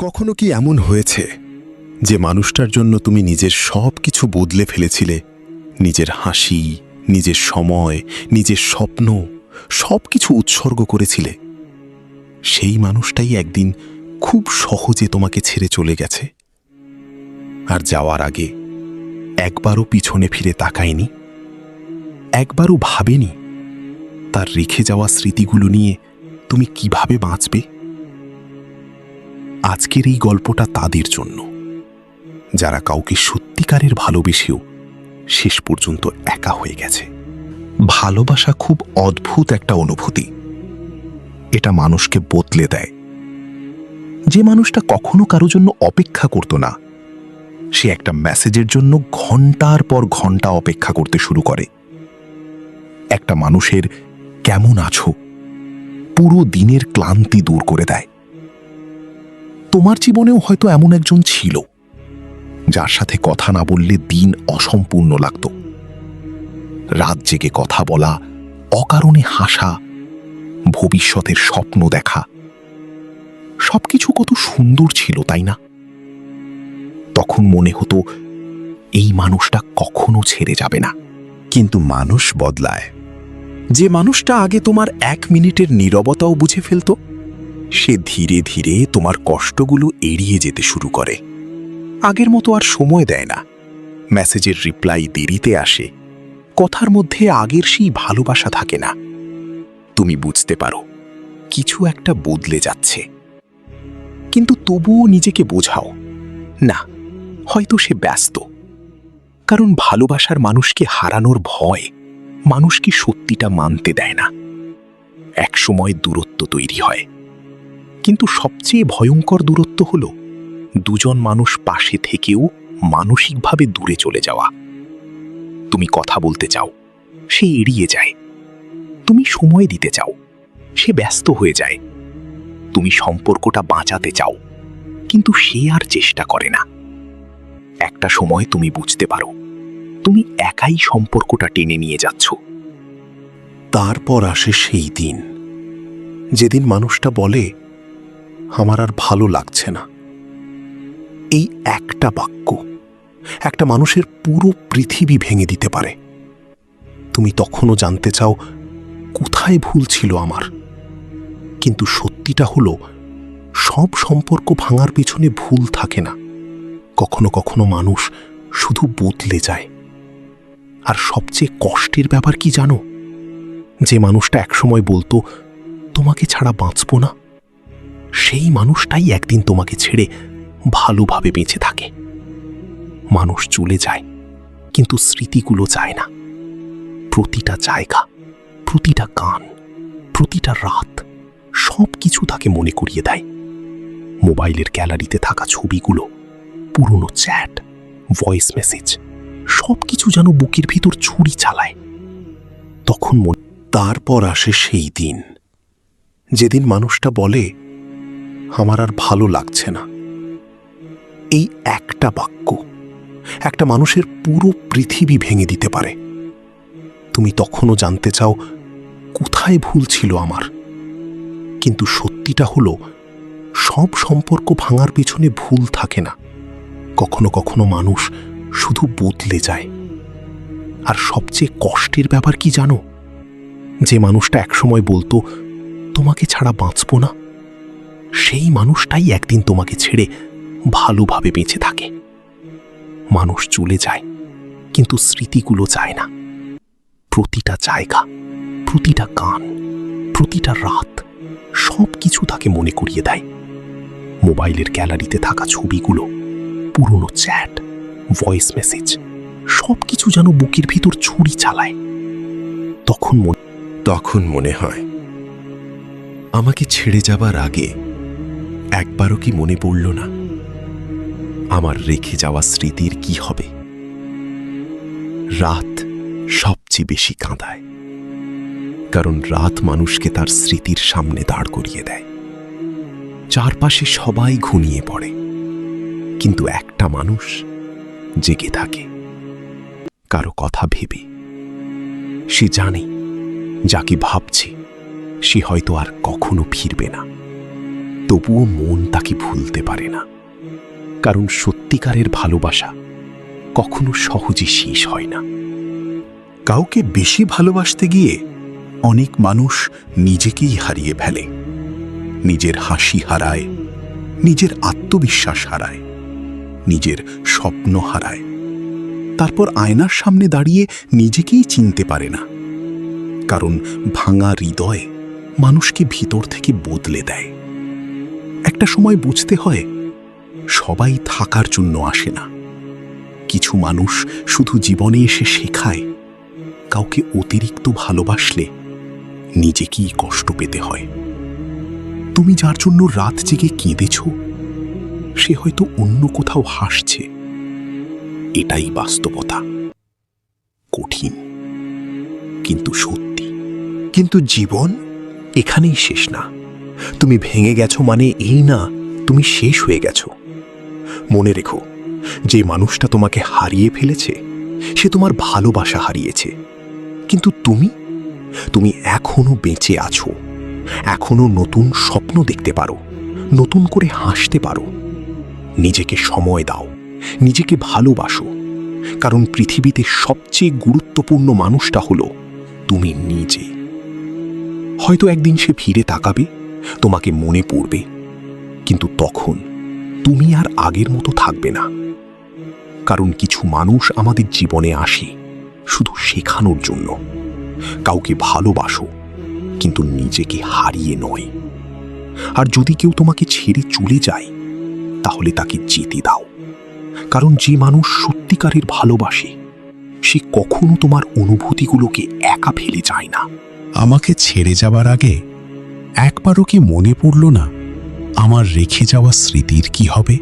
কখনো কি এমন হয়েছে যে মানুষটার জন্য তুমি নিজের সব কিছু বদলে ফেলেছিলে? নিজের হাসি, নিজের সময়, নিজের স্বপ্ন সব কিছু উৎসর্গ করেছিলে। সেই মানুষটাই একদিন খুব সহজে তোমাকে ছেড়ে চলে গেছে, আর যাওয়ার আগে একবারও পিছনে ফিরে তাকায়নি, একবারও ভাবেনি তার রেখে যাওয়া স্মৃতিগুলো নিয়ে তুমি কিভাবে বাঁচবে। আজকের এই গল্পটা তাদের জন্য যারা কাউকে সত্যিকারের ভালোবেসেও শেষ পর্যন্ত একা হয়ে গেছে। ভালোবাসা খুব অদ্ভুত একটা অনুভূতি। এটা মানুষকে বদলে দেয়। যে মানুষটা কখনো কারো জন্য অপেক্ষা করত না, সে একটা মেসেজের জন্য ঘন্টার পর ঘন্টা অপেক্ষা করতে শুরু করে। একটা মানুষের কেমন আছো পুরো দিনের ক্লান্তি দূর করে দেয়। তোমার জীবনেও হয়তো এমন একজন ছিল যার সাথে কথা না বললে দিন অসম্পূর্ণ লাগত। রাত জেগে কথা বলা, অকারণে হাসা, ভবিষ্যতের স্বপ্ন দেখা, সবকিছু কত সুন্দর ছিল, তাই না? তখন মনে হতো এই মানুষটা কখনো ছেড়ে যাবে না। কিন্তু মানুষ বদলায়। যে মানুষটা আগে তোমার 1 মিনিটের নীরবতাও বুঝে ফেলত, সে ধীরে ধীরে তোমার কষ্টগুলো এড়িয়ে যেতে শুরু করে। আগের মতো আর সময় দেয় না, মেসেজের রিপ্লাই দেরিতে আসে, কথার মধ্যে আগের সেই ভালোবাসা থাকে না। তুমি বুঝতে পারো কিছু একটা বদলে যাচ্ছে, কিন্তু তবুও নিজেকে বোঝাও না, হয়তো সে ব্যস্ত। কারণ ভালোবাসার মানুষকে হারানোর ভয় মানুষকে সত্যিটা মানতে দেয় না। একসময় দূরত্ব তৈরি হয়, কিন্তু সবচেয়ে ভয়ঙ্কর দূরত্ব হলো দুজন মানুষ পাশে থেকেও মানসিকভাবে দূরে চলে যাওয়া। তুমি কথা বলতে চাও, সে এড়িয়ে যায়। তুমি সময় দিতে চাও, সে ব্যস্ত হয়ে যায়। তুমি সম্পর্কটা বাঁচাতে চাও, কিন্তু সে আর চেষ্টা করে না। একটা সময় তুমি বুঝতে পারো তুমি একাই সম্পর্কটা টেনে নিয়ে যাচ্ছ। তারপর আসে সেই দিন যেদিন মানুষটা বলে, আমার আর ভালো লাগছে না। এই একটা বাক্য একটা মানুষের পুরো পৃথিবী ভেঙে দিতে পারে। তুমি তখনও জানতে চাও কোথায় ভুল ছিল আমার। কিন্তু সত্যিটা হলো, সব সম্পর্ক ভাঙার পিছনে ভুল থাকে না। কখনো কখনো মানুষ শুধু বদলে যায়। আর সবচেয়ে কষ্টের ব্যাপার কি জানো? যে মানুষটা একসময় বলতো তোমাকে ছাড়া বাঁচব না, সেই মানুষটাই একদিন তোমাকে ছেড়ে ভালোভাবে বেঁচে থাকে। মানুষ চলে যায়, কিন্তু স্মৃতিগুলো যায় না। প্রতিটা জায়গা, প্রতিটা গান, প্রতিটা রাত সব কিছু তাকে মনে করিয়ে দেয়। মোবাইলের গ্যালারিতে থাকা ছবিগুলো, পুরনো চ্যাট, ভয়েস মেসেজ সব কিছু যেন বুকের ভিতর ছুরি চালায়। তখন তারপর আসে সেই দিন যেদিন মানুষটা বলে, আমার আর ভালো লাগছে না। এই একটা বাক্য একটা মানুষের পুরো পৃথিবী ভেঙে দিতে পারে। তুমি তখনও জানতে চাও কোথায় ভুল ছিল আমার। কিন্তু সত্যিটা হলো, সব সম্পর্ক ভাঙার পিছনে ভুল থাকে না। কখনো কখনো মানুষ শুধু বদলে যায়। আর সবচেয়ে কষ্টের ব্যাপার কি জানো? যে মানুষটা একসময় বলতো তোমাকে ছাড়া বাঁচব না, সেই মানুষটাই একদিন তোমাকে ছেড়ে ভালোভাবে বেঁচে থাকে। মানুষ চলে যায়, কিন্তু স্মৃতিগুলো যায় না। প্রতিটা জায়গা, প্রতিটা গান, প্রতিটা রাত সব কিছু তাকে মনে করিয়ে দেয়। মোবাইলের গ্যালারিতে থাকা ছবিগুলো, পুরনো চ্যাট, ভয়েস মেসেজ সব কিছু যেন বুকের ভিতর ছুরি চালায়। তখন মনে হয়, আমাকে ছেড়ে যাবার আগে একবারও কি মনে পড়ল না আমার রেখে যাওয়া স্মৃতির কি হবে? রাত সবচেয়ে বেশি কাঁদায়, কারণ রাত মানুষকে তার স্মৃতির সামনে দাঁড় করিয়ে দেয়। চারপাশে সবাই ঘুমিয়ে পড়ে, কিন্তু একটা মানুষ জেগে থাকে কারো কথা ভেবে। সে জানে যাকে ভাবছে সে হয়তো আর কখনো ফিরবে না। তবুও মন তাকে ভুলতে পারে না, কারণ সত্যিকারের ভালোবাসা কখনো সহজে শেষ হয় না। কাউকে বেশি ভালোবাসতে গিয়ে অনেক মানুষ নিজেকেই হারিয়ে ফেলে, নিজের হাসি হারায়, নিজের আত্মবিশ্বাস হারায়, নিজের স্বপ্ন হারায়, তারপর আয়নার সামনে দাঁড়িয়ে নিজেকেই চিনতে পারে না, কারণ ভাঙা হৃদয় মানুষকে ভিতর থেকে বদলে দেয়। একটা সময় বুঝতে হয় সবাই থাকার জন্য আসে না, কিছু মানুষ শুধু জীবনে এসে শেখায় কাউকে অতিরিক্ত ভালোবাসলে নিজেকেই কষ্ট পেতে হয়। তুমি যার জন্য রাত জেগে কেঁদেছ, সে হয়তো অন্য কোথাও হাসছে। এটাই বাস্তবতা, কঠিন কিন্তু সত্যি। কিন্তু জীবন এখানেই শেষ না। তুমি ভেঙে গেছো মানে এই না তুমি শেষ হয়ে গেছো। মনে রেখো, যে মানুষটা তোমাকে হারিয়ে ফেলেছে সে তোমার ভালোবাসা হারিয়েছে, কিন্তু তুমি এখনো বেঁচে আছো, এখনো নতুন স্বপ্ন দেখতে পারো, নতুন করে হাসতে পারো। নিজেকে সময় দাও, নিজেকে ভালোবাসো, কারণ পৃথিবীতে সবচেয়ে গুরুত্বপূর্ণ মানুষটা হলো তুমি নিজে। হয়তো একদিন সে ফিরে তাকাবে, তোমাকে মনে পড়বে, কিন্তু তখন তুমি আর আগের মতো থাকবে না। কারণ কিছু মানুষ আমাদের জীবনে আসে শুধু শেখানোর জন্য। কাউকে ভালোবাসো, কিন্তু নিজেকে হারিয়ে নয়। আর যদি কেউ তোমাকে ছেড়ে চলে যায়, তাহলে তাকে যেতে দাও, কারণ যে মানুষ সত্যিকারের ভালোবাসে সে কখনো তোমার অনুভূতিগুলোকে একা ফেলে যায় না। আমাকে ছেড়ে যাবার আগে একবারও কি মনে পড়ল না আমার রেখে যাওয়া স্মৃতির কি হবে?